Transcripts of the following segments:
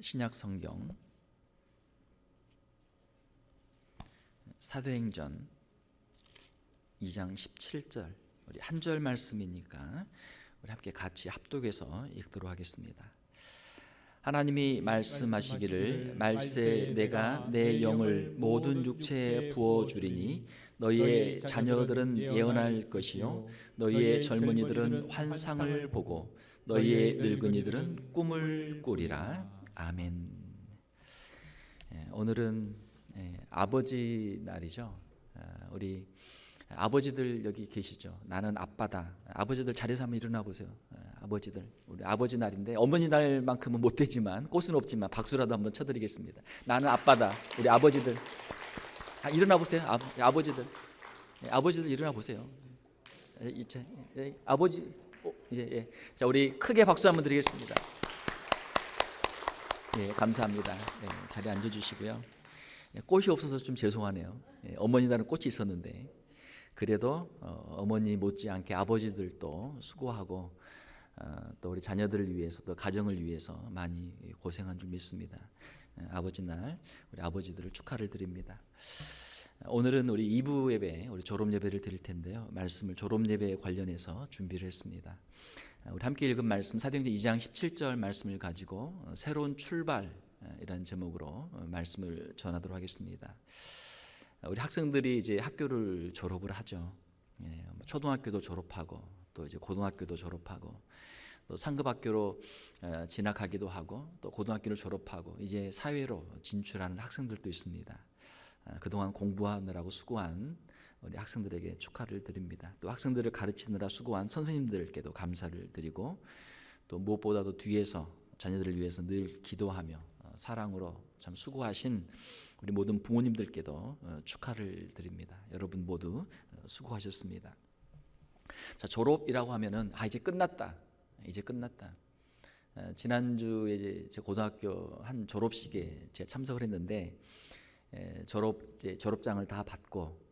신약 성경 사도행전 2장 17절, 우리 한 절 말씀이니까 우리 함께 같이 합독해서 읽도록 하겠습니다. 하나님이 말씀하시기를 말세 내가 내 영을 모든 육체에 부어주리니 너희의 자녀들은 예언할 것이요 너희의 젊은이들은 환상을 보고 너희의 늙은이들은 꿈을 꾸리라. 아멘. 오늘은 아버지 날이죠. 우리 아버지들 여기 계시죠? 나는 아빠다. 아버지들 자리에서 한번 일어나 보세요. 아버지들, 우리 아버지 날인데 어머니 날만큼은 못 되지만 꽃은 없지만 박수라도 한번 쳐드리겠습니다. 나는 아빠다. 우리 아버지들 일어나 보세요. 아버지들, 아버지들 일어나 보세요. 아버지, 예. 자, 우리 크게 박수 한번 드리겠습니다. 예, 감사합니다. 자리에 앉아주시고요. 꽃이 없어서 좀 죄송하네요. 어머니 날은 꽃이 있었는데 그래도 어머니 못지않게 아버지들도 수고하고 또 우리 자녀들을 위해서 또 가정을 위해서 많이 고생한 줄 믿습니다. 아버지 날 우리 아버지들을 축하를 드립니다. 오늘은 우리 2부 예배, 우리 졸업 예배를 드릴 텐데요. 말씀을 졸업 예배에 관련해서 준비를 했습니다. 우리 함께 읽은 말씀 사도행전 2장 17절 말씀을 가지고 새로운 출발이라는 제목으로 말씀을 전하도록 하겠습니다. 우리 학생들이 이제 학교를 졸업을 하죠. 초등학교도 졸업하고 또 이제 고등학교도 졸업하고 또 상급 학교로 진학하기도 하고 또 고등학교를 졸업하고 이제 사회로 진출하는 학생들도 있습니다. 그동안 공부하느라고 수고한 우리 학생들에게 축하를 드립니다. 또 학생들을 가르치느라 수고한 선생님들께도 감사를 드리고 또 무엇보다도 뒤에서 자녀들을 위해서 늘 기도하며 사랑으로 참 수고하신 우리 모든 부모님들께도 축하를 드립니다. 여러분 모두 수고하셨습니다. 자, 졸업이라고 하면은 이제 끝났다. 이제 끝났다. 지난주에 이제 제 고등학교 한 졸업식에 제가 참석을 했는데 졸업장을 다 받고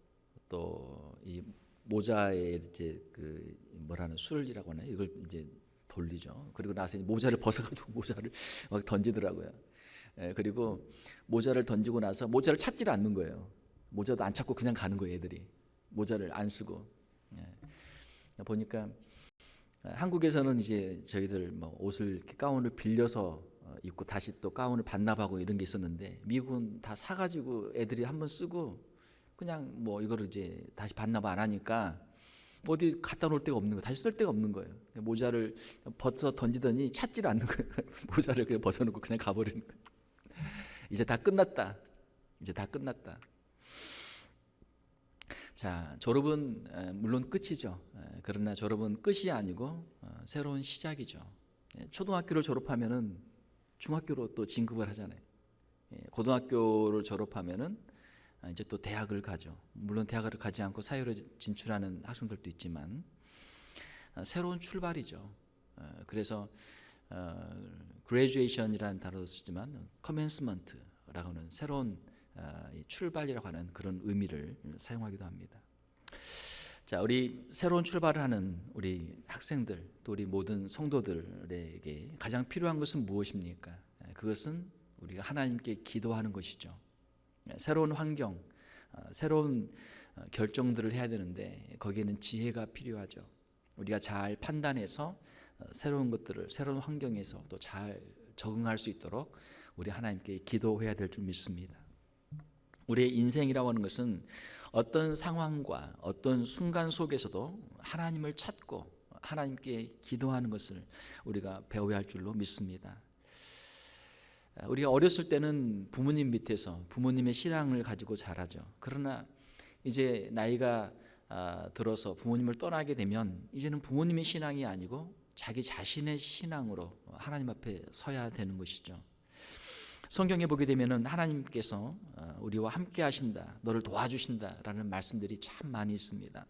또 이 모자에 이제 그 뭐라는 술이라고 하나 이걸 이제 돌리죠. 그리고 나서 모자를 벗어가지고 모자를 막 던지더라고요. 그리고 모자를 던지고 나서 모자를 찾지를 않는 거예요. 모자도 안 찾고 그냥 가는 거예요. 애들이 모자를 안 쓰고. 보니까 한국에서는 이제 저희들 뭐 옷을 가운을 빌려서 입고 다시 또 가운을 반납하고 이런 게 있었는데 미국은 다 사가지고 애들이 한번 쓰고 그냥 뭐 이거를 이제 다시 반납 안 하니까 어디 갖다 놓을 데가 없는 거예요. 다시 쓸 데가 없는 거예요. 모자를 벗어 던지더니 찾지를 않는 거예요. 모자를 그냥 벗어놓고 그냥 가버리는 거예요. 이제 다 끝났다. 이제 다 끝났다. 자, 졸업은 물론 끝이죠. 그러나 졸업은 끝이 아니고 새로운 시작이죠. 초등학교를 졸업하면은 중학교로 또 진급을 하잖아요. 고등학교를 졸업하면은 이제 또 대학을 가죠. 물론 대학을 가지 않고 사회로 진출하는 학생들도 있지만 새로운 출발이죠. 그래서 graduation이라는 단어도 쓰지만 commencement라고 하는 새로운 출발이라고 하는 그런 의미를 사용하기도 합니다. 자, 우리 새로운 출발을 하는 우리 학생들 또 우리 모든 성도들에게 가장 필요한 것은 무엇입니까? 그것은 우리가 하나님께 기도하는 것이죠. 새로운 환경, 새로운 결정들을 해야 되는데 거기에는 지혜가 필요하죠. 우리가 잘 판단해서 새로운 것들을 새로운 환경에서 또 잘 적응할 수 있도록 우리 하나님께 기도해야 될 줄 믿습니다. 우리의 인생이라고 하는 것은 어떤 상황과 어떤 순간 속에서도 하나님을 찾고 하나님께 기도하는 것을 우리가 배워야 할 줄로 믿습니다. 우리가 어렸을 때는 부모님 밑에서 부모님의 신앙을 가지고 자라죠. 그러나 이제 나이가 들어서 부모님을 떠나게 되면 이제는 부모님의 신앙이 아니고 자기 자신의 신앙으로 하나님 앞에 서야 되는 것이죠. 성경에 보게 되면은 하나님께서 우리와 함께 하신다, 너를 도와주신다라는 말씀들이 참 많이 있습니다.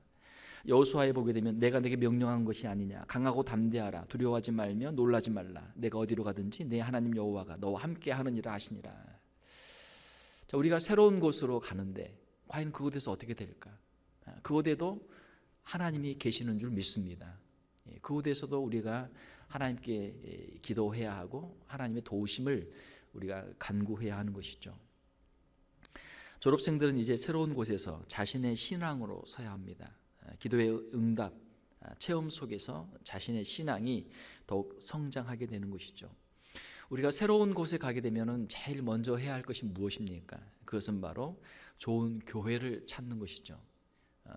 여호수아에 보게 되면 내가 내게 명령한 것이 아니냐, 강하고 담대하라, 두려워하지 말며 놀라지 말라, 내가 어디로 가든지 내 하나님 여호와가 너와 함께 하느니라 하시니라. 자, 우리가 새로운 곳으로 가는데 과연 그곳에서 어떻게 될까? 그곳에도 하나님이 계시는 줄 믿습니다. 그곳에서도 우리가 하나님께 기도해야 하고 하나님의 도우심을 우리가 간구해야 하는 것이죠. 졸업생들은 이제 새로운 곳에서 자신의 신앙으로 서야 합니다. 기도의 응답, 체험 속에서 자신의 신앙이 더욱 성장하게 되는 것이죠. 우리가 새로운 곳에 가게 되면은 제일 먼저 해야 할 것이 무엇입니까? 그것은 바로 좋은 교회를 찾는 것이죠.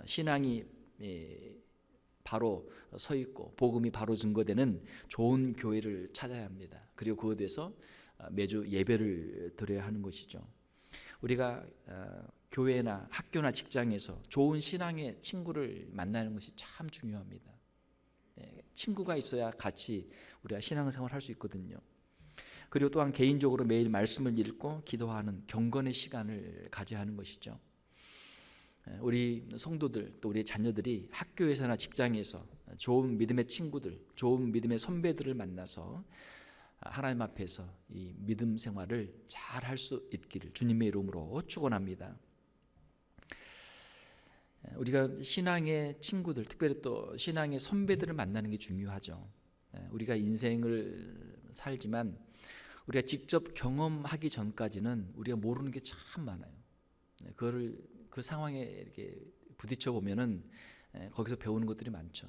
신앙이 바로 서 있고 복음이 바로 증거되는 좋은 교회를 찾아야 합니다. 그리고 그곳에서 매주 예배를 드려야 하는 것이죠. 우리가 교회나 학교나 직장에서 좋은 신앙의 친구를 만나는 것이 참 중요합니다. 친구가 있어야 같이 우리가 신앙생활을 할 수 있거든요. 그리고 또한 개인적으로 매일 말씀을 읽고 기도하는 경건의 시간을 가져야 하는 것이죠. 우리 성도들 또 우리 자녀들이 학교에서나 직장에서 좋은 믿음의 친구들, 좋은 믿음의 선배들을 만나서 하나님 앞에서 이 믿음 생활을 잘 할 수 있기를 주님의 이름으로 축원합니다. 우리가 신앙의 친구들, 특별히 또 신앙의 선배들을 만나는 게 중요하죠. 우리가 인생을 살지만 우리가 직접 경험하기 전까지는 우리가 모르는 게 참 많아요. 그거를 그 상황에 이렇게 부딪혀 보면은 거기서 배우는 것들이 많죠.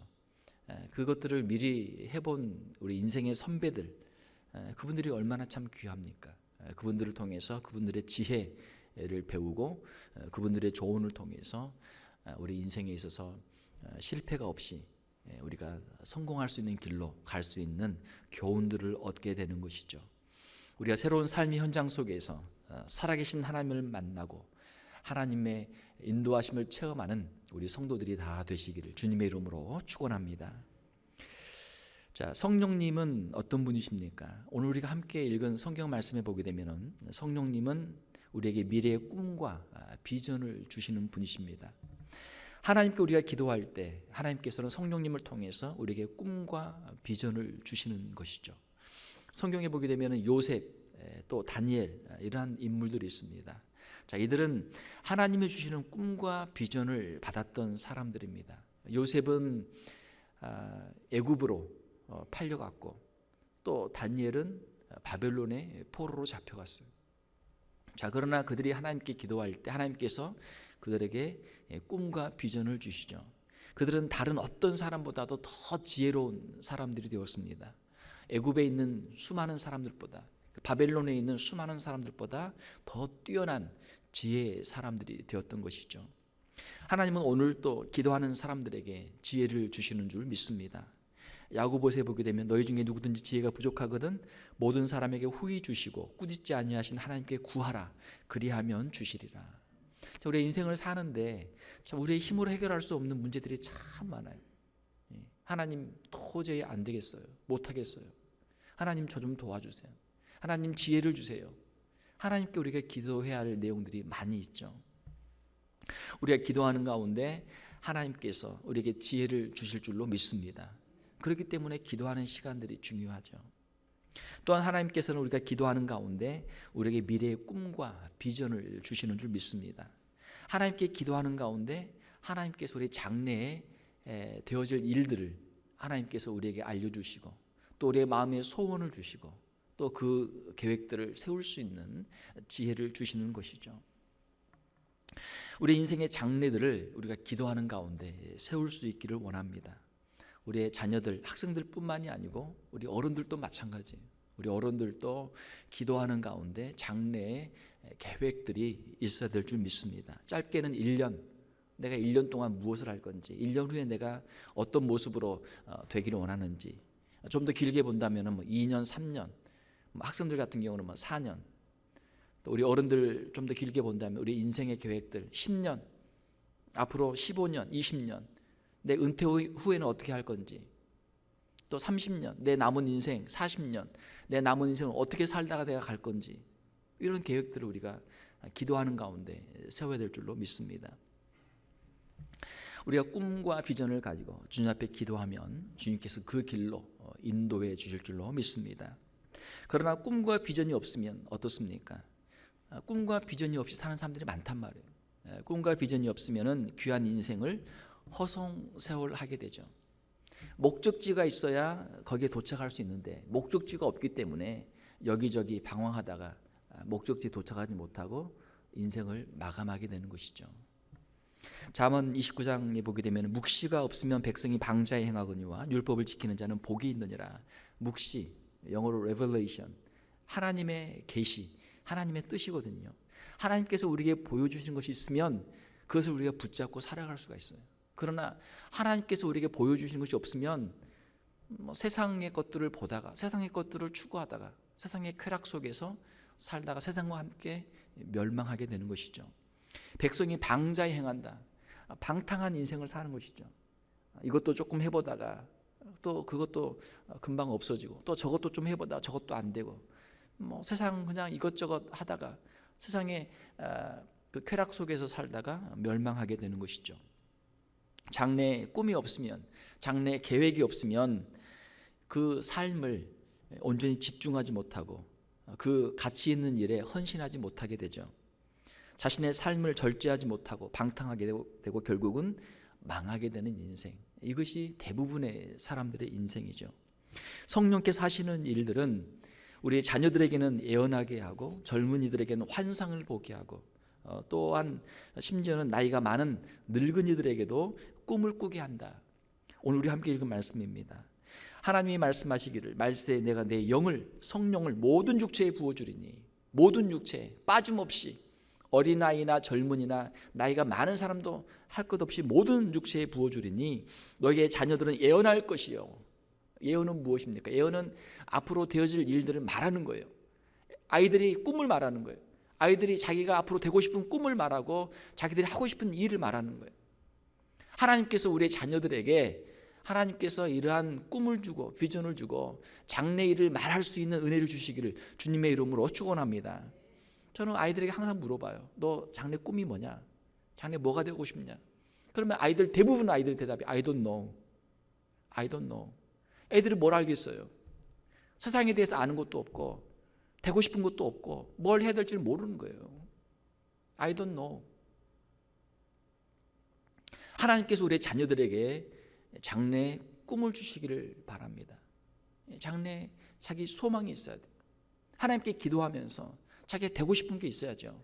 그것들을 미리 해본 우리 인생의 선배들, 그분들이 얼마나 참 귀합니까? 그분들을 통해서 그분들의 지혜를 배우고 그분들의 조언을 통해서 우리 인생에 있어서 실패가 없이 우리가 성공할 수 있는 길로 갈 수 있는 교훈들을 얻게 되는 것이죠. 우리가 새로운 삶의 현장 속에서 살아계신 하나님을 만나고 하나님의 인도하심을 체험하는 우리 성도들이 다 되시기를 주님의 이름으로 축원합니다. 자, 성령님은 어떤 분이십니까? 오늘 우리가 함께 읽은 성경 말씀에 보게 되면은 성령님은 우리에게 미래의 꿈과 비전을 주시는 분이십니다. 하나님께 우리가 기도할 때 하나님께서는 성령님을 통해서 우리에게 꿈과 비전을 주시는 것이죠. 성경에 보게 되면 요셉 또 다니엘 이러한 인물들이 있습니다. 자, 이들은 하나님이 주시는 꿈과 비전을 받았던 사람들입니다. 요셉은 애굽으로 팔려갔고 또 다니엘은 바벨론의 포로로 잡혀갔어요. 자, 그러나 그들이 하나님께 기도할 때 하나님께서 그들에게 꿈과 비전을 주시죠. 그들은 다른 어떤 사람보다도 더 지혜로운 사람들이 되었습니다. 애굽에 있는 수많은 사람들보다 바벨론에 있는 수많은 사람들보다 더 뛰어난 지혜의 사람들이 되었던 것이죠. 하나님은 오늘 또 기도하는 사람들에게 지혜를 주시는 줄 믿습니다. 야고보서에 보게 되면 너희 중에 누구든지 지혜가 부족하거든 모든 사람에게 후히 주시고 꾸짖지 아니하신 하나님께 구하라 그리하면 주시리라. 자, 우리의 인생을 사는데 참 우리의 힘으로 해결할 수 없는 문제들이 참 많아요. 하나님 도저히 안 되겠어요. 못 하겠어요. 하나님 저 좀 도와주세요. 하나님 지혜를 주세요. 하나님께 우리가 기도해야 할 내용들이 많이 있죠. 우리가 기도하는 가운데 하나님께서 우리에게 지혜를 주실 줄로 믿습니다. 그렇기 때문에 기도하는 시간들이 중요하죠. 또한 하나님께서는 우리가 기도하는 가운데 우리에게 미래의 꿈과 비전을 주시는 줄 믿습니다. 하나님께 기도하는 가운데 하나님께서 우리 장래에 되어질 일들을 하나님께서 우리에게 알려주시고 또 우리의 마음에 소원을 주시고 또 그 계획들을 세울 수 있는 지혜를 주시는 것이죠. 우리 인생의 장래들을 우리가 기도하는 가운데 세울 수 있기를 원합니다. 우리의 자녀들, 학생들뿐만이 아니고 우리 어른들도 마찬가지예요. 우리 어른들도 기도하는 가운데 장래의 계획들이 있어야 될 줄 믿습니다. 짧게는 1년, 내가 1년 동안 무엇을 할 건지, 1년 후에 내가 어떤 모습으로 되기를 원하는지, 좀 더 길게 본다면 2년, 3년, 학생들 같은 경우는 4년, 또 우리 어른들 좀 더 길게 본다면 우리 인생의 계획들 10년, 앞으로 15년, 20년, 내 은퇴 후에는 어떻게 할 건지, 또 30년, 내 남은 인생 40년, 내 남은 인생을 어떻게 살다가 내가 갈 건지, 이런 계획들을 우리가 기도하는 가운데 세워야 될 줄로 믿습니다. 우리가 꿈과 비전을 가지고 주님 앞에 기도하면 주님께서 그 길로 인도해 주실 줄로 믿습니다. 그러나 꿈과 비전이 없으면 어떻습니까? 꿈과 비전이 없이 사는 사람들이 많단 말이에요. 꿈과 비전이 없으면 귀한 인생을 허송세월하게 되죠. 목적지가 있어야 거기에 도착할 수 있는데 목적지가 없기 때문에 여기저기 방황하다가 목적지에 도착하지 못하고 인생을 마감하게 되는 것이죠. 잠언 29장에 보게 되면 묵시가 없으면 백성이 방자에 행하거니와 율법을 지키는 자는 복이 있느니라. 묵시, 영어로 revelation, 하나님의 계시, 하나님의 뜻이거든요. 하나님께서 우리에게 보여주신 것이 있으면 그것을 우리가 붙잡고 살아갈 수가 있어요. 그러나 하나님께서 우리에게 보여주신 것이 없으면 세상의 것들을 보다가, 세상의 것들을 추구하다가, 세상의 쾌락 속에서 살다가 세상과 함께 멸망하게 되는 것이죠. 백성이 방자에 행한다. 방탕한 인생을 사는 것이죠. 이것도 조금 해보다가 또 그것도 금방 없어지고, 또 저것도 좀 해보다가 저것도 안 되고, 세상 그냥 이것저것 하다가 세상의 그 쾌락 속에서 살다가 멸망하게 되는 것이죠. 장래에 꿈이 없으면, 장래에 계획이 없으면 그 삶을 온전히 집중하지 못하고 그 가치 있는 일에 헌신하지 못하게 되죠. 자신의 삶을 절제하지 못하고 방탕하게 되고 결국은 망하게 되는 인생. 이것이 대부분의 사람들의 인생이죠. 성령께서 하시는 일들은 우리 자녀들에게는 예언하게 하고 젊은이들에게는 환상을 보게 하고 또한 심지어는 나이가 많은 늙은이들에게도 꿈을 꾸게 한다. 오늘 우리 함께 읽은 말씀입니다. 하나님이 말씀하시기를 말세 내가 내 영을 성령을 모든 육체에 부어주리니, 모든 육체에 빠짐없이 어린아이나 젊은이나 나이가 많은 사람도 할 것 없이 모든 육체에 부어주리니 너희의 자녀들은 예언할 것이요. 예언은 무엇입니까? 예언은 앞으로 되어질 일들을 말하는 거예요. 아이들이 꿈을 말하는 거예요. 아이들이 자기가 앞으로 되고 싶은 꿈을 말하고 자기들이 하고 싶은 일을 말하는 거예요. 하나님께서 우리의 자녀들에게 하나님께서 이러한 꿈을 주고 비전을 주고 장래 일을 말할 수 있는 은혜를 주시기를 주님의 이름으로 축원합니다. 저는 아이들에게 항상 물어봐요. 너 장래 꿈이 뭐냐? 장래 뭐가 되고 싶냐? 그러면 대부분 아이들 대답이 I don't know. I don't know. 애들이 뭘 알겠어요? 세상에 대해서 아는 것도 없고 되고 싶은 것도 없고 뭘 해야 될지를 모르는 거예요. I don't know. 하나님께서 우리의 자녀들에게 장래에 꿈을 주시기를 바랍니다. 장래에 자기 소망이 있어야 돼요. 하나님께 기도하면서 자기가 되고 싶은 게 있어야죠.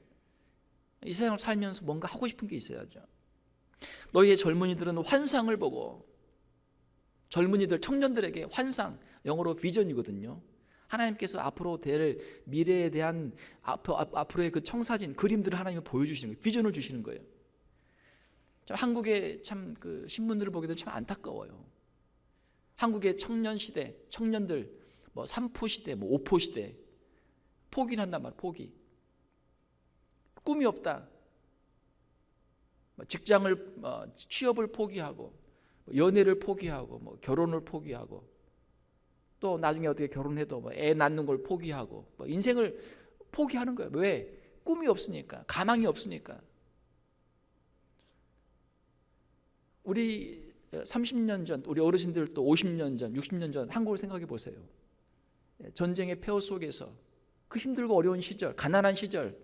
이 세상을 살면서 뭔가 하고 싶은 게 있어야죠. 너희의 젊은이들은 환상을 보고, 젊은이들 청년들에게 환상, 영어로 비전이거든요. 하나님께서 앞으로 될 미래에 대한 앞으로의 그 청사진 그림들을 하나님이 보여주시는 거예요. 비전을 주시는 거예요. 한국의 참 그 신문들을 보게 되면 참 안타까워요. 한국의 청년 시대, 청년들 뭐 3포 시대, 뭐 5포 시대 포기를 한단 말이에요. 포기. 꿈이 없다. 직장을 취업을 포기하고 연애를 포기하고 뭐 결혼을 포기하고 또 나중에 어떻게 결혼해도 뭐 애 낳는 걸 포기하고 뭐 인생을 포기하는 거예요. 왜? 꿈이 없으니까, 가망이 없으니까. 우리 30년 전, 우리 어르신들 또 50년 전, 60년 전 한국을 생각해 보세요. 전쟁의 폐허 속에서 그 힘들고 어려운 시절, 가난한 시절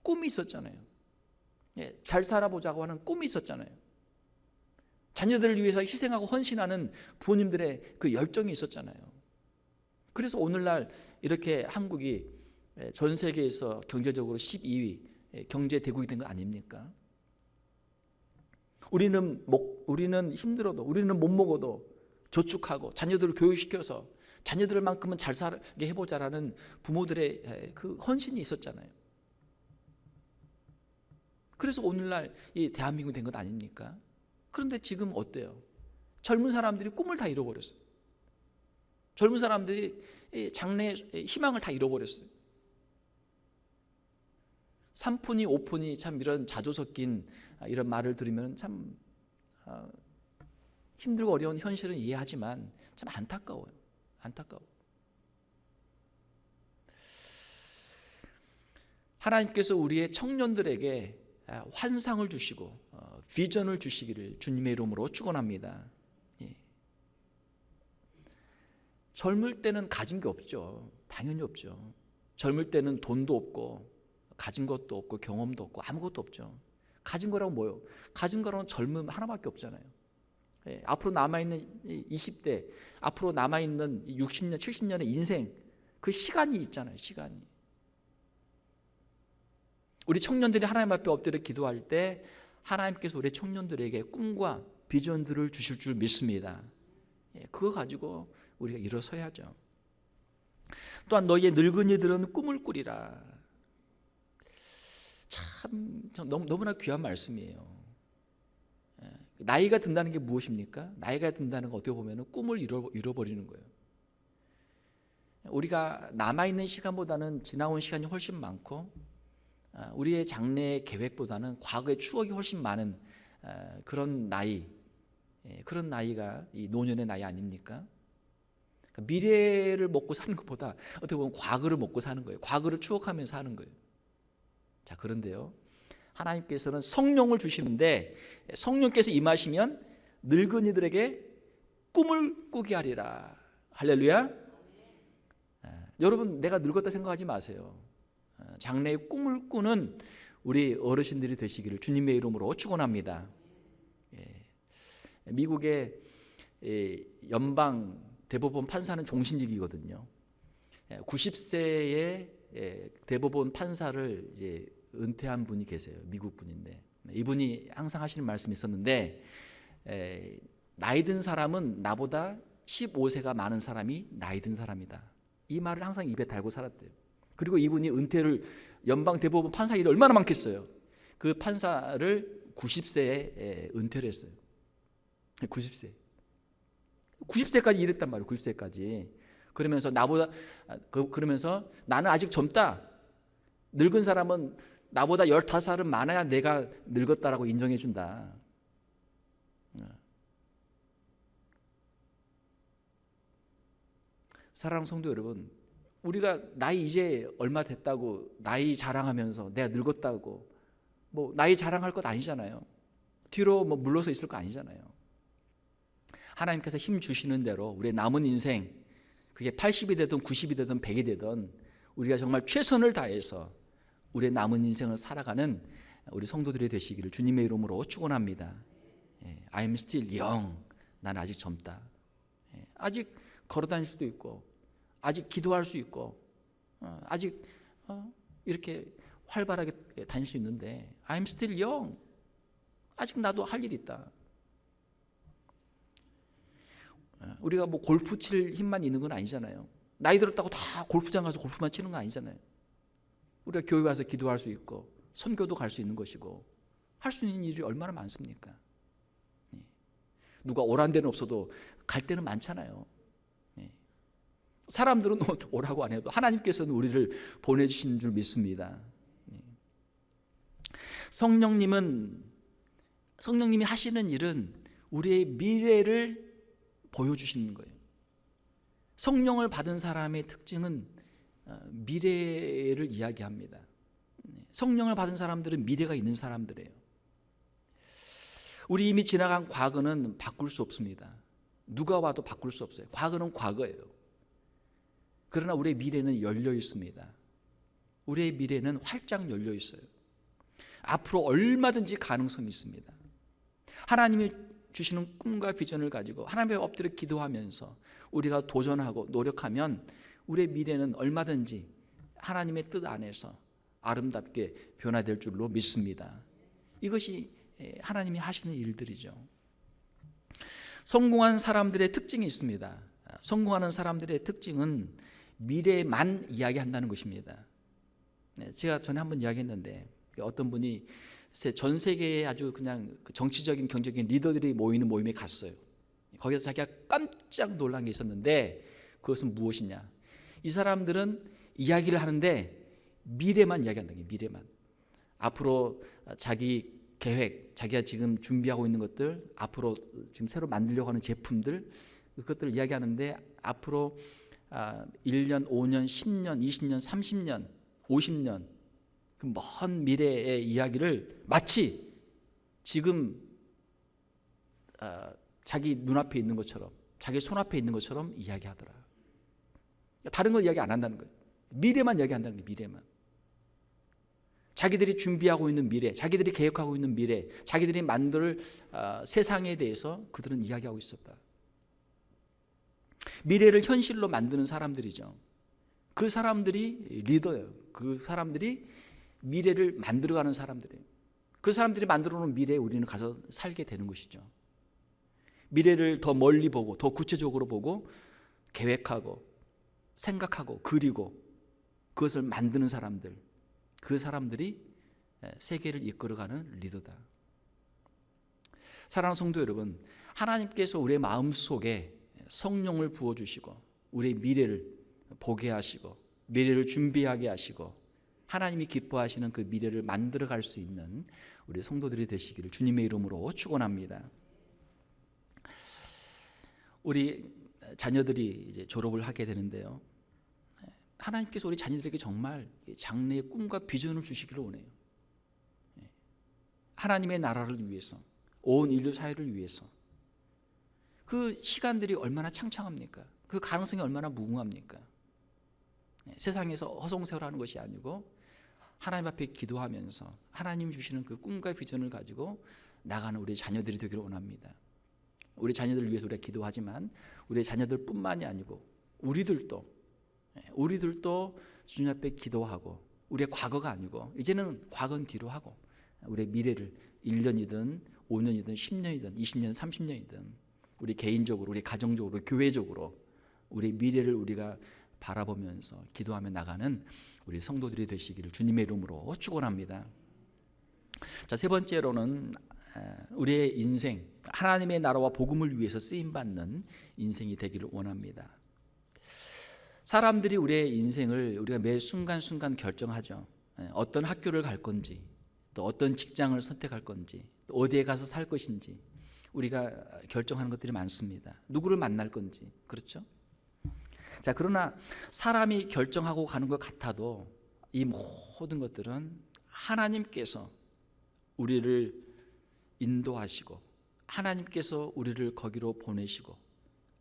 꿈이 있었잖아요. 잘 살아보자고 하는 꿈이 있었잖아요. 자녀들을 위해서 희생하고 헌신하는 부모님들의 그 열정이 있었잖아요. 그래서 오늘날 이렇게 한국이 전 세계에서 경제적으로 12위 경제 대국이 된 거 아닙니까? 우리는 힘들어도, 우리는 못 먹어도 저축하고 자녀들을 교육시켜서 자녀들만큼은 잘 살게 해보자라는 부모들의 그 헌신이 있었잖아요. 그래서 오늘날 이 대한민국이 된 것 아닙니까? 그런데 지금 어때요? 젊은 사람들이 꿈을 다 잃어버렸어요. 젊은 사람들이 장래의 희망을 다 잃어버렸어요. 3푼이 5푼이 참 이런 자조 섞인 이런 말을 들으면 참 힘들고 어려운 현실은 이해하지만 참 안타까워요. 안타까워. 하나님께서 우리의 청년들에게 환상을 주시고 비전을 주시기를 주님의 이름으로 축원합니다. 젊을 때는 가진 게 없죠. 당연히 없죠. 젊을 때는 돈도 없고 가진 것도 없고 경험도 없고 아무것도 없죠. 가진 거라고 뭐요? 가진 거라고 젊음 하나밖에 없잖아요. 앞으로 남아있는 20대, 앞으로 남아있는 60년, 70년의 인생, 그 시간이 있잖아요. 시간이. 우리 청년들이 하나님 앞에 엎드려 기도할 때 하나님께서 우리 청년들에게 꿈과 비전들을 주실 줄 믿습니다. 그거 가지고 우리가 일어서야죠. 또한 너희의 늙은이들은 꿈을 꾸리라. 참 너무나 귀한 말씀이에요. 나이가 든다는 게 무엇입니까? 나이가 든다는 거 어떻게 보면 꿈을 잃어버리는 거예요. 우리가 남아있는 시간보다는 지나온 시간이 훨씬 많고 우리의 장래의 계획보다는 과거의 추억이 훨씬 많은 그런 나이, 그런 나이가 이 노년의 나이 아닙니까? 그러니까 미래를 먹고 사는 것보다 어떻게 보면 과거를 먹고 사는 거예요. 과거를 추억하면서 사는 거예요. 자, 그런데요, 하나님께서는 성령을 주시는데 성령께서 임하시면 늙은이들에게 꿈을 꾸게 하리라. 할렐루야. 여러분, 내가 늙었다 생각하지 마세요. 장래의 꿈을 꾸는 우리 어르신들이 되시기를 주님의 이름으로 축원합니다. 미국의 연방 대법원 판사는 종신직이거든요. 90세의 대법원 판사를 이제 은퇴한 분이 계세요. 미국 분인데 이분이 항상 하시는 말씀이 있었는데 나이 든 사람은 나보다 15세가 많은 사람이 나이 든 사람이다. 이 말을 항상 입에 달고 살았대요. 그리고 이분이 은퇴를 연방 대법원 판사 일이 얼마나 많겠어요. 그 판사를 90세에 은퇴를 했어요. 90세까지 일했단 말이에요. 90세까지. 그러면서 그러면서 나는 아직 젊다. 늙은 사람은 나보다 15살은 많아야 내가 늙었다라고 인정해 준다. 사랑하는 성도 여러분, 우리가 나이 이제 얼마 됐다고 나이 자랑하면서 내가 늙었다고 뭐 나이 자랑할 것 아니잖아요. 뒤로 뭐 물러서 있을 거 아니잖아요. 하나님께서 힘 주시는 대로 우리의 남은 인생, 그게 80이 되든 90이 되든 100이 되든 우리가 정말 최선을 다해서 우리의 남은 인생을 살아가는 우리 성도들이 되시기를 주님의 이름으로 축원합니다. I'm still young. 난 아직 젊다. 아직 걸어다닐 수도 있고 아직 기도할 수 있고 아직 이렇게 활발하게 다닐 수 있는데 I'm still young. 아직 나도 할 일이 있다. 우리가 뭐 골프 칠 힘만 있는 건 아니잖아요. 나이 들었다고 다 골프장 가서 골프만 치는 건 아니잖아요. 우리가 교회 와서 기도할 수 있고 선교도 갈 수 있는 것이고 할 수 있는 일이 얼마나 많습니까? 누가 오란 데는 없어도 갈 데는 많잖아요. 사람들은 오라고 안 해도 하나님께서는 우리를 보내주신 줄 믿습니다. 성령님이 하시는 일은 우리의 미래를 보여주시는 거예요. 성령을 받은 사람의 특징은 미래를 이야기합니다. 성령을 받은 사람들은 미래가 있는 사람들이에요. 우리 이미 지나간 과거는 바꿀 수 없습니다. 누가 와도 바꿀 수 없어요. 과거는 과거예요. 그러나 우리의 미래는 열려 있습니다. 우리의 미래는 활짝 열려 있어요. 앞으로 얼마든지 가능성이 있습니다. 하나님이 주시는 꿈과 비전을 가지고 하나님 앞에 엎드려 기도하면서 우리가 도전하고 노력하면 우리의 미래는 얼마든지 하나님의 뜻 안에서 아름답게 변화될 줄로 믿습니다. 이것이 하나님이 하시는 일들이죠. 성공한 사람들의 특징이 있습니다. 성공하는 사람들의 특징은 미래만 이야기한다는 것입니다. 제가 전에 한번 이야기했는데 어떤 분이 전 세계에 아주 그냥 정치적인 경제적인 리더들이 모이는 모임에 갔어요. 거기서 자기가 깜짝 놀란 게 있었는데 그것은 무엇이냐? 이 사람들은 이야기를 하는데 미래만 이야기한다는 거예요. 미래만. 앞으로 자기 계획, 자기가 지금 준비하고 있는 것들, 앞으로 지금 새로 만들려고 하는 제품들, 그것들을 이야기하는데 앞으로 1년, 5년, 10년, 20년, 30년, 50년 그 먼 미래의 이야기를 마치 지금 자기 눈앞에 있는 것처럼, 자기 손앞에 있는 것처럼 이야기하더라. 다른 거 이야기 안 한다는 거예요. 미래만 이야기한다는 거예요. 미래만. 자기들이 준비하고 있는 미래, 자기들이 계획하고 있는 미래, 자기들이 만들 세상에 대해서 그들은 이야기하고 있었다. 미래를 현실로 만드는 사람들이죠. 그 사람들이 리더예요. 그 사람들이 미래를 만들어가는 사람들이에요. 그 사람들이 만들어놓은 미래에 우리는 가서 살게 되는 것이죠. 미래를 더 멀리 보고 더 구체적으로 보고 계획하고 생각하고 그리고 그것을 만드는 사람들, 그 사람들이 세계를 이끌어가는 리더다. 사랑하는 성도 여러분, 하나님께서 우리의 마음속에 성령을 부어주시고 우리의 미래를 보게 하시고 미래를 준비하게 하시고 하나님이 기뻐하시는 그 미래를 만들어갈 수 있는 우리 성도들이 되시기를 주님의 이름으로 축원합니다. 우리 자녀들이 이제 졸업을 하게 되는데요, 하나님께서 우리 자녀들에게 정말 장래의 꿈과 비전을 주시기를 원해요. 하나님의 나라를 위해서, 온 인류 사회를 위해서. 그 시간들이 얼마나 창창합니까? 그 가능성이 얼마나 무궁합니까? 세상에서 허송세월하는 것이 아니고 하나님 앞에 기도하면서 하나님 주시는 그 꿈과 비전을 가지고 나가는 우리 자녀들이 되기를 원합니다. 우리 자녀들을 위해서 우리가 기도하지만 우리 자녀들뿐만이 아니고 우리들도 주님 앞에 기도하고 우리의 과거가 아니고 이제는 과거는 뒤로 하고 우리의 미래를 1년이든 5년이든 10년이든 20년 30년이든 우리 개인적으로 우리 가정적으로 교회적으로 우리 미래를 우리가 바라보면서 기도하며 나가는 우리 성도들이 되시기를 주님의 이름으로 축원합니다. 자, 세 번째로는 우리의 인생, 하나님의 나라와 복음을 위해서 쓰임받는 인생이 되기를 원합니다. 사람들이 우리의 인생을 우리가 매 순간순간 결정하죠. 어떤 학교를 갈 건지, 또 어떤 직장을 선택할 건지, 또 어디에 가서 살 것인지 우리가 결정하는 것들이 많습니다. 누구를 만날 건지, 그렇죠? 자, 그러나 사람이 결정하고 가는 것 같아도 이 모든 것들은 하나님께서 우리를 인도하시고 하나님께서 우리를 거기로 보내시고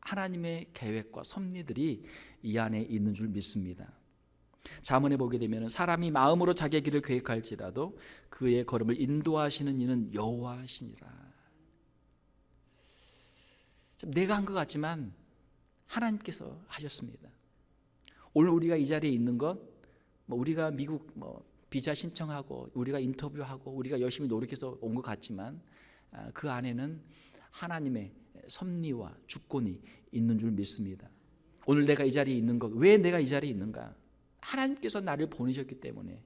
하나님의 계획과 섭리들이 이 안에 있는 줄 믿습니다. 잠언에 보게 되면 사람이 마음으로 자기의 길을 계획할지라도 그의 걸음을 인도하시는 이는 여호와시니라. 내가 한 것 같지만 하나님께서 하셨습니다. 오늘 우리가 이 자리에 있는 것, 우리가 미국 비자 신청하고 우리가 인터뷰하고 우리가 열심히 노력해서 온 것 같지만 그 안에는 하나님의 섭리와 주권이 있는 줄 믿습니다. 오늘 내가 이 자리에 있는 것, 왜 내가 이 자리에 있는가? 하나님께서 나를 보내셨기 때문에,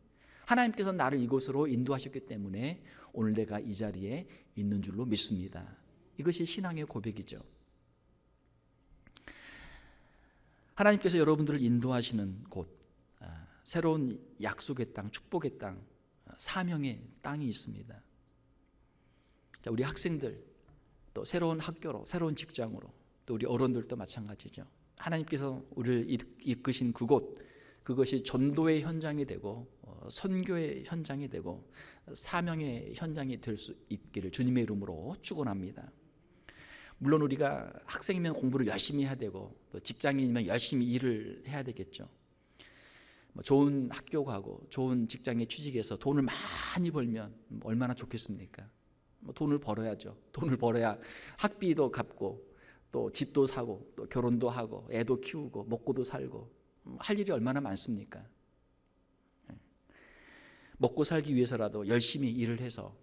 하나님께서 나를 이곳으로 인도하셨기 때문에 오늘 내가 이 자리에 있는 줄로 믿습니다. 이것이 신앙의 고백이죠. 하나님께서 여러분들을 인도하시는 곳, 새로운 약속의 땅, 축복의 땅, 사명의 땅이 있습니다. 자, 우리 학생들, 또 새로운 학교로, 새로운 직장으로, 또 우리 어른들도 마찬가지죠. 하나님께서 우리를 이끄신 그곳, 그것이 전도의 현장이 되고 선교의 현장이 되고 사명의 현장이 될 수 있기를 주님의 이름으로 축원합니다. 물론 우리가 학생이면 공부를 열심히 해야 되고 또 직장인이면 열심히 일을 해야 되겠죠. 좋은 학교 가고 좋은 직장에 취직해서 돈을 많이 벌면 얼마나 좋겠습니까? 돈을 벌어야죠. 돈을 벌어야 학비도 갚고 또 집도 사고 또 결혼도 하고 애도 키우고 먹고도 살고 할 일이 얼마나 많습니까? 먹고 살기 위해서라도 열심히 일을 해서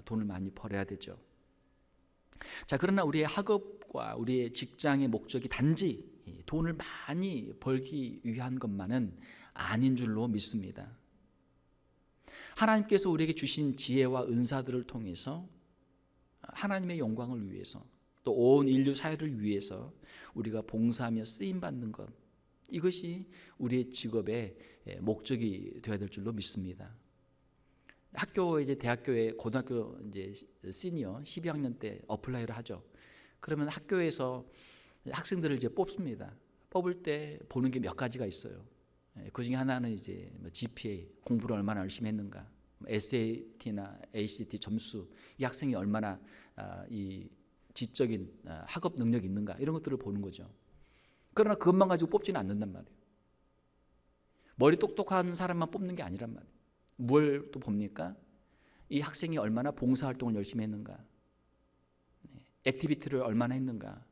돈을 많이 벌어야 되죠. 자, 그러나 우리의 학업과 우리의 직장의 목적이 단지 돈을 많이 벌기 위한 것만은 아닌 줄로 믿습니다. 하나님께서 우리에게 주신 지혜와 은사들을 통해서 하나님의 영광을 위해서 또 온 인류 사회를 위해서 우리가 봉사하며 쓰임받는 것, 이것이 우리의 직업의 목적이 되어야 될 줄로 믿습니다. 학교 이제 대학교에 고등학교 이제 시니어 12학년 때 어플라이를 하죠. 그러면 학교에서 학생들을 이제 뽑습니다. 뽑을 때 보는 게 몇 가지가 있어요. 그 중에 하나는 이제 GPA, 공부를 얼마나 열심히 했는가, SAT나 ACT 점수, 이 학생이 얼마나 이 지적인 학업 능력이 있는가, 이런 것들을 보는 거죠. 그러나 그것만 가지고 뽑지는 않는단 말이에요. 머리 똑똑한 사람만 뽑는 게 아니란 말이에요. 뭘 또 봅니까? 이 학생이 얼마나 봉사활동을 열심히 했는가, 액티비티를 얼마나 했는가.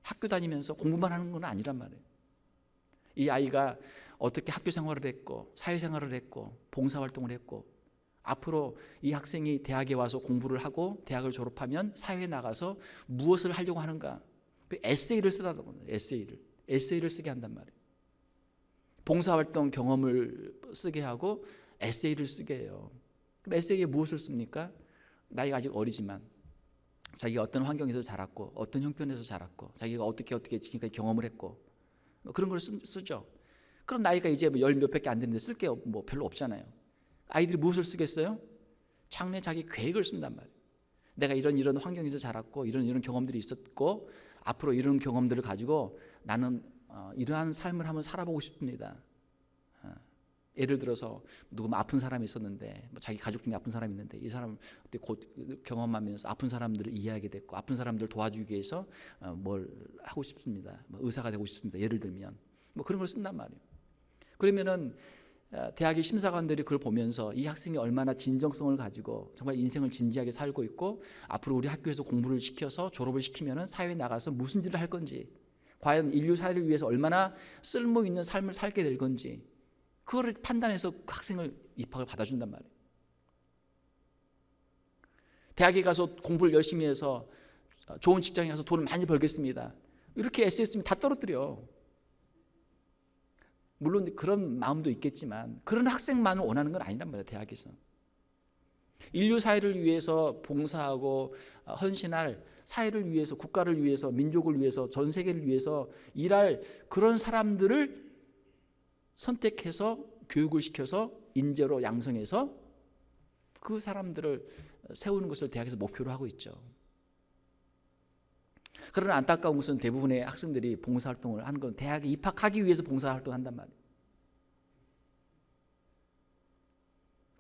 학교 다니면서 공부만 하는 건 아니란 말이에요. 이 아이가 어떻게 학교 생활을 했고 사회생활을 했고 봉사활동을 했고 앞으로 이 학생이 대학에 와서 공부를 하고 대학을 졸업하면 사회에 나가서 무엇을 하려고 하는가, 그 에세이를 쓰라는 거예요. 에세이를 쓰게 한단 말이에요. 봉사활동 경험을 쓰게 하고 에세이를 쓰게 해요. 그럼 에세이에 무엇을 씁니까? 나이가 아직 어리지만 자기가 어떤 환경에서 자랐고 어떤 형편에서 자랐고 자기가 어떻게 지금까지 경험을 했고 그런 걸 쓰죠. 그럼 나이가 이제 열 몇백개 안 되는데 쓸 게 뭐 별로 없잖아요. 아이들이 무엇을 쓰겠어요? 장래 자기 계획을 쓴단 말이에요. 내가 이런 환경에서 자랐고 이런 경험들이 있었고 앞으로 이런 경험들을 가지고 나는 이러한 삶을 한번 살아보고 싶습니다. 예를 들어서 누구 아픈 사람이 있었는데 자기 가족 중에 아픈 사람이 있는데 이 사람 곧 경험하면서 아픈 사람들을 이해하게 됐고 아픈 사람들을 도와주기 위해서 뭘 하고 싶습니다. 의사가 되고 싶습니다. 예를 들면 그런 걸 쓴단 말이에요. 그러면은 대학의 심사관들이 그걸 보면서 이 학생이 얼마나 진정성을 가지고 정말 인생을 진지하게 살고 있고 앞으로 우리 학교에서 공부를 시켜서 졸업을 시키면은 사회에 나가서 무슨 일을 할 건지, 과연 인류 사회를 위해서 얼마나 쓸모 있는 삶을 살게 될 건지, 그거를 판단해서 그 학생을 입학을 받아준단 말이에요. 대학에 가서 공부를 열심히 해서 좋은 직장에 가서 돈을 많이 벌겠습니다. 이렇게 에세이 쓰면 다 떨어뜨려. 물론 그런 마음도 있겠지만 그런 학생만을 원하는 건 아니란 말이에요. 대학에서 인류 사회를 위해서 봉사하고 헌신할, 사회를 위해서, 국가를 위해서, 민족을 위해서, 전 세계를 위해서 일할 그런 사람들을 선택해서 교육을 시켜서 인재로 양성해서 그 사람들을 세우는 것을 대학에서 목표로 하고 있죠. 그러나 안타까운 것은 대부분의 학생들이 봉사활동을 하는 건 대학에 입학하기 위해서 봉사활동을 한단 말이에요.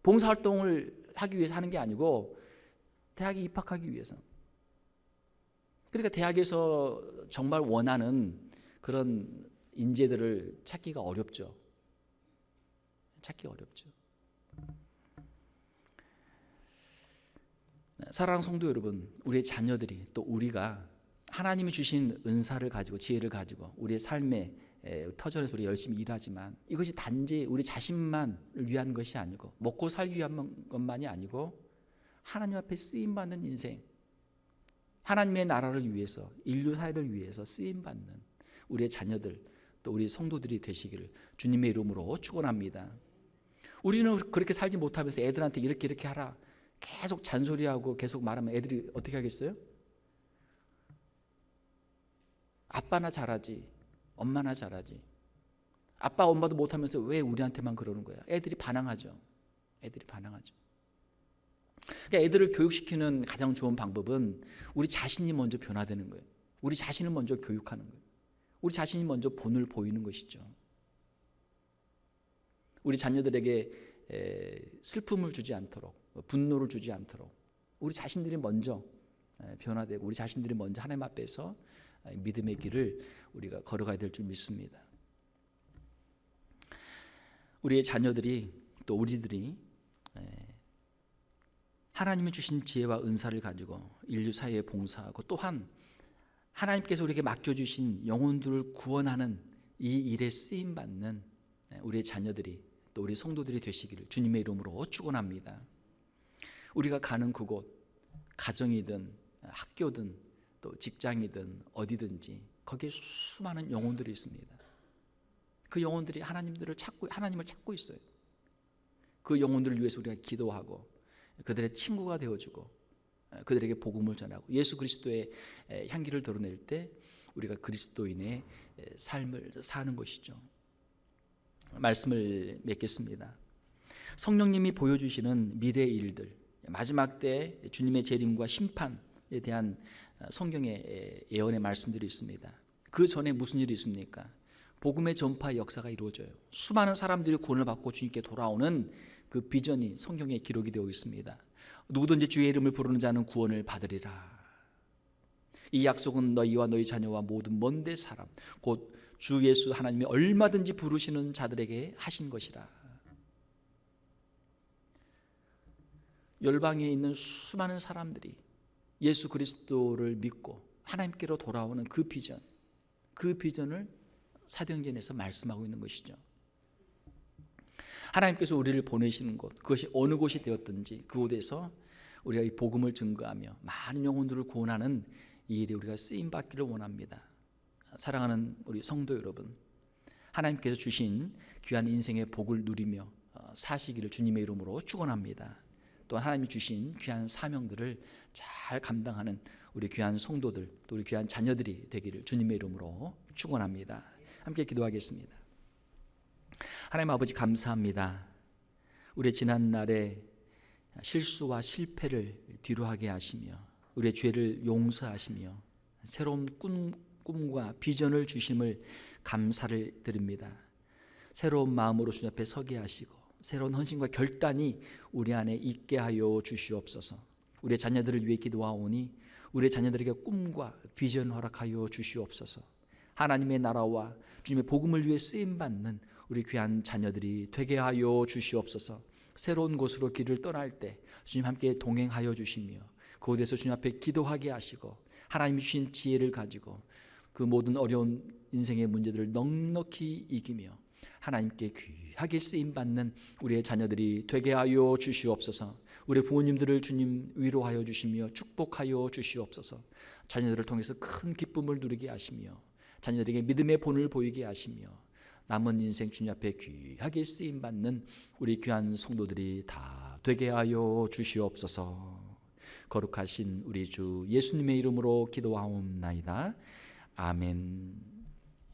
봉사활동을 하기 위해서 하는 게 아니고 대학에 입학하기 위해서. 그러니까 대학에서 정말 원하는 그런 인재들을 찾기가 어렵죠. 사랑하는 성도 여러분, 우리의 자녀들이 또 우리가 하나님이 주신 은사를 가지고 지혜를 가지고 우리의 삶의 터전에서 우리 열심히 일하지만 이것이 단지 우리 자신만을 위한 것이 아니고 먹고 살기 위한 것만이 아니고 하나님 앞에 쓰임받는 인생, 하나님의 나라를 위해서, 인류 사회를 위해서 쓰임받는 우리의 자녀들 또 우리 성도들이 되시기를 주님의 이름으로 축원합니다. 우리는 그렇게 살지 못하면서 애들한테 이렇게 하라 계속 잔소리하고 계속 말하면 애들이 어떻게 하겠어요? 아빠나 잘하지, 엄마나 잘하지. 아빠 엄마도 못하면서 왜 우리한테만 그러는 거야? 애들이 반항하죠. 그러니까 애들을 교육시키는 가장 좋은 방법은 우리 자신이 먼저 변화되는 거예요. 우리 자신을 먼저 교육하는 거예요. 우리 자신이 먼저 본을 보이는 것이죠. 우리 자녀들에게 슬픔을 주지 않도록, 분노를 주지 않도록 우리 자신들이 먼저 변화되고 우리 자신들이 먼저 하나님 앞에서 믿음의 길을 우리가 걸어가야 될 줄 믿습니다. 우리의 자녀들이 또 우리들이 하나님이 주신 지혜와 은사를 가지고 인류 사회에 봉사하고 또한 하나님께서 우리에게 맡겨주신 영혼들을 구원하는 이 일에 쓰임받는 우리의 자녀들이 또 우리 성도들이 되시기를 주님의 이름으로 축원합니다. 우리가 가는 그곳, 가정이든 학교든 또 직장이든 어디든지 거기에 수많은 영혼들이 있습니다. 그 영혼들이 하나님을 찾고 있어요. 그 영혼들을 위해서 우리가 기도하고 그들의 친구가 되어주고 그들에게 복음을 전하고 예수 그리스도의 향기를 드러낼 때 우리가 그리스도인의 삶을 사는 것이죠. 말씀을 맺겠습니다. 성령님이 보여주시는 미래의 일들, 마지막 때 주님의 재림과 심판에 대한 성경의 예언의 말씀들이 있습니다. 그 전에 무슨 일이 있습니까? 복음의 전파 역사가 이루어져요. 수많은 사람들이 구원을 받고 주님께 돌아오는 그 비전이 성경에 기록이 되어 있습니다. 누구든지 주의 이름을 부르는 자는 구원을 받으리라. 이 약속은 너희와 너희 자녀와 모든 먼데 사람 곧 주 예수 하나님이 얼마든지 부르시는 자들에게 하신 것이라. 열방에 있는 수많은 사람들이 예수 그리스도를 믿고 하나님께로 돌아오는 그 비전을 사도행전에서 말씀하고 있는 것이죠. 하나님께서 우리를 보내시는 곳, 그것이 어느 곳이 되었든지 그곳에서 우리가 이 복음을 증거하며 많은 영혼들을 구원하는 이 일에 우리가 쓰임 받기를 원합니다. 사랑하는 우리 성도 여러분, 하나님께서 주신 귀한 인생의 복을 누리며 사시기를 주님의 이름으로 축원합니다. 또 하나님이 주신 귀한 사명들을 잘 감당하는 우리 귀한 성도들, 또 우리 귀한 자녀들이 되기를 주님의 이름으로 축원합니다. 함께 기도하겠습니다. 하나님 아버지, 감사합니다. 우리의 지난 날에 실수와 실패를 뒤로하게 하시며 우리의 죄를 용서하시며 새로운 꿈과 비전을 주심을 감사를 드립니다. 새로운 마음으로 주님 앞에 서게 하시고 새로운 헌신과 결단이 우리 안에 있게 하여 주시옵소서. 우리의 자녀들을 위해 기도하오니 우리의 자녀들에게 꿈과 비전 허락하여 주시옵소서. 하나님의 나라와 주님의 복음을 위해 쓰임받는 우리 귀한 자녀들이 되게 하여 주시옵소서. 새로운 곳으로 길을 떠날 때 주님 함께 동행하여 주시며 그곳에서 주님 앞에 기도하게 하시고 하나님이 주신 지혜를 가지고 그 모든 어려운 인생의 문제들을 넉넉히 이기며 하나님께 귀하게 쓰임받는 우리의 자녀들이 되게 하여 주시옵소서. 우리 부모님들을 주님 위로하여 주시며 축복하여 주시옵소서. 자녀들을 통해서 큰 기쁨을 누리게 하시며 자녀들에게 믿음의 본을 보이게 하시며 남은 인생 주님 앞에 귀하게 쓰임받는 우리 귀한 성도들이 다 되게 하여 주시옵소서. 거룩하신 우리 주 예수님의 이름으로 기도하옵나이다. 아멘.